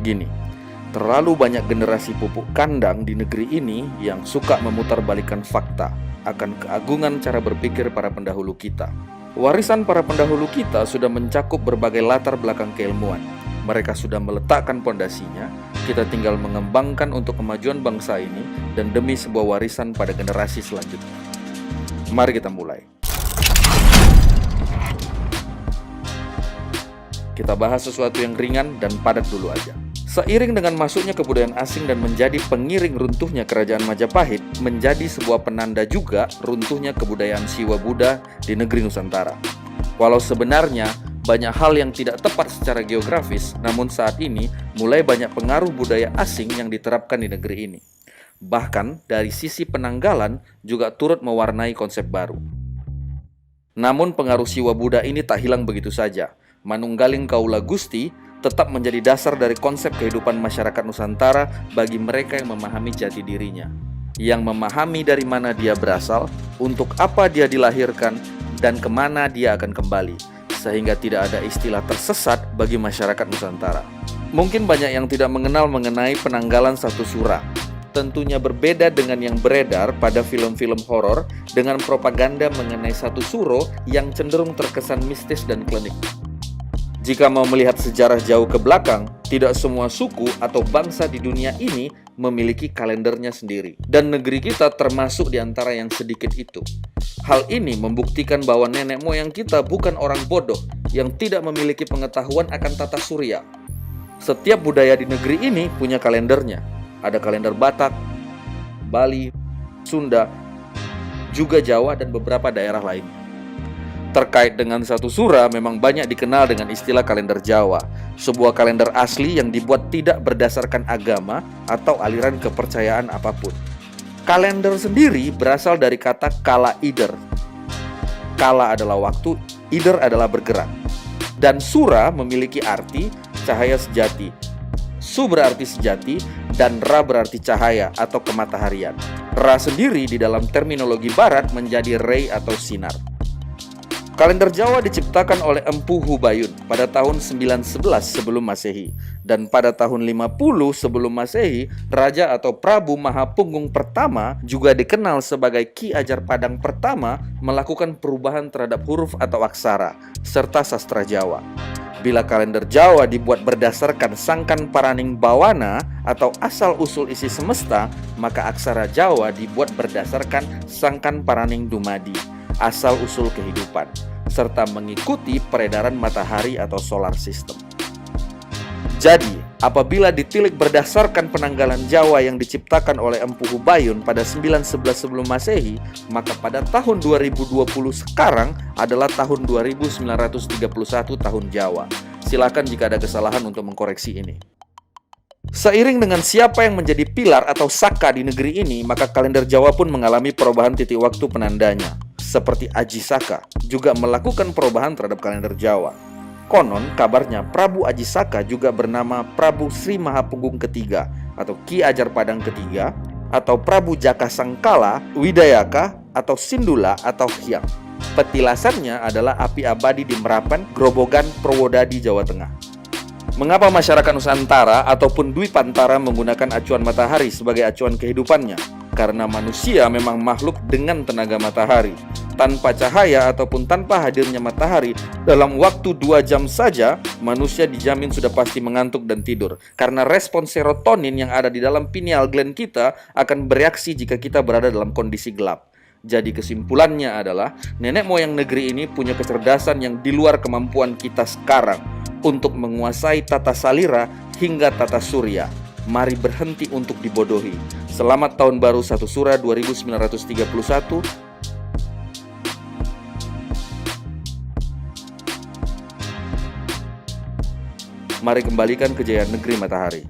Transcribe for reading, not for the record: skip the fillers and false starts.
Gini, terlalu banyak generasi pupuk kandang di negeri ini yang suka memutarbalikkan fakta akan keagungan cara berpikir para pendahulu kita. Warisan para pendahulu kita sudah mencakup berbagai latar belakang keilmuan. Mereka sudah meletakkan pondasinya, kita tinggal mengembangkan untuk kemajuan bangsa ini dan demi sebuah warisan pada generasi selanjutnya. Mari kita mulai. Kita bahas sesuatu yang ringan dan padat dulu aja. Seiring dengan masuknya kebudayaan asing dan menjadi pengiring runtuhnya kerajaan Majapahit, menjadi sebuah penanda juga runtuhnya kebudayaan Siwa Buddha di negeri Nusantara. Walau sebenarnya banyak hal yang tidak tepat secara geografis, namun saat ini mulai banyak pengaruh budaya asing yang diterapkan di negeri ini. Bahkan dari sisi penanggalan juga turut mewarnai konsep baru. Namun pengaruh Siwa Buddha ini tak hilang begitu saja. Manunggaling Kaula Gusti tetap menjadi dasar dari konsep kehidupan masyarakat Nusantara bagi mereka yang memahami jati dirinya, yang memahami dari mana dia berasal, untuk apa dia dilahirkan, dan kemana dia akan kembali, sehingga tidak ada istilah tersesat bagi masyarakat Nusantara. Mungkin banyak yang tidak mengenal mengenai penanggalan satu sura. Tentunya berbeda dengan yang beredar pada film-film horor dengan propaganda mengenai satu suro yang cenderung terkesan mistis dan klinik. Jika mau melihat sejarah jauh ke belakang, tidak semua suku atau bangsa di dunia ini memiliki kalendernya sendiri. Dan negeri kita termasuk di antara yang sedikit itu. Hal ini membuktikan bahwa nenek moyang kita bukan orang bodoh yang tidak memiliki pengetahuan akan tata surya. Setiap budaya di negeri ini punya kalendernya. Ada kalender Batak, Bali, Sunda, juga Jawa dan beberapa daerah lain. Terkait dengan satu sura memang banyak dikenal dengan istilah kalender Jawa, sebuah kalender asli yang dibuat tidak berdasarkan agama atau aliran kepercayaan apapun. Kalender sendiri berasal dari kata kala ider. Kala adalah waktu, ider adalah bergerak. Dan sura memiliki arti cahaya sejati. Su berarti sejati dan Ra berarti cahaya atau kemataharian. Ra sendiri di dalam terminologi barat menjadi rei atau sinar. Kalender Jawa diciptakan oleh Empu Hubayun pada tahun 911 sebelum Masehi, dan pada tahun 50 sebelum Masehi, Raja atau Prabu Mahapunggung pertama, juga dikenal sebagai Ki Ajar Padang pertama, melakukan perubahan terhadap huruf atau aksara serta sastra Jawa. Bila kalender Jawa dibuat berdasarkan Sangkan Paraning Bawana atau asal-usul isi semesta, maka aksara Jawa dibuat berdasarkan Sangkan Paraning Dumadi, asal-usul kehidupan, serta mengikuti peredaran matahari atau solar system. Jadi, apabila ditilik berdasarkan penanggalan Jawa yang diciptakan oleh Empu Hubayun pada 911 sebelum Masehi, maka pada tahun 2020 sekarang adalah tahun 2931 tahun Jawa. Silakan jika ada kesalahan untuk mengkoreksi ini. Seiring dengan siapa yang menjadi pilar atau saka di negeri ini, maka kalender Jawa pun mengalami perubahan titik waktu penandanya. Seperti Aji Saka juga melakukan perubahan terhadap kalender Jawa. Konon kabarnya Prabu Aji Saka juga bernama Prabu Sri Mahapunggung ketiga atau Ki Ajar Padang ketiga, atau Prabu Jaka Sangkala, Widayaka, atau Sindula atau Hyang. Petilasannya adalah api abadi di Merapen, Grobogan, Purwodadi, Jawa Tengah. Mengapa masyarakat Nusantara ataupun Dwi Pantara menggunakan acuan matahari sebagai acuan kehidupannya? Karena manusia memang makhluk dengan tenaga matahari. Tanpa cahaya ataupun tanpa hadirnya matahari, dalam waktu 2 jam saja, manusia dijamin sudah pasti mengantuk dan tidur. Karena respon serotonin yang ada di dalam pineal gland kita akan bereaksi jika kita berada dalam kondisi gelap. Jadi kesimpulannya adalah, nenek moyang negeri ini punya kecerdasan yang di luar kemampuan kita sekarang untuk menguasai tata salira hingga tata surya. Mari berhenti untuk dibodohi. Selamat Tahun Baru Satu Sura 2931. Mari kembalikan kejayaan negeri matahari.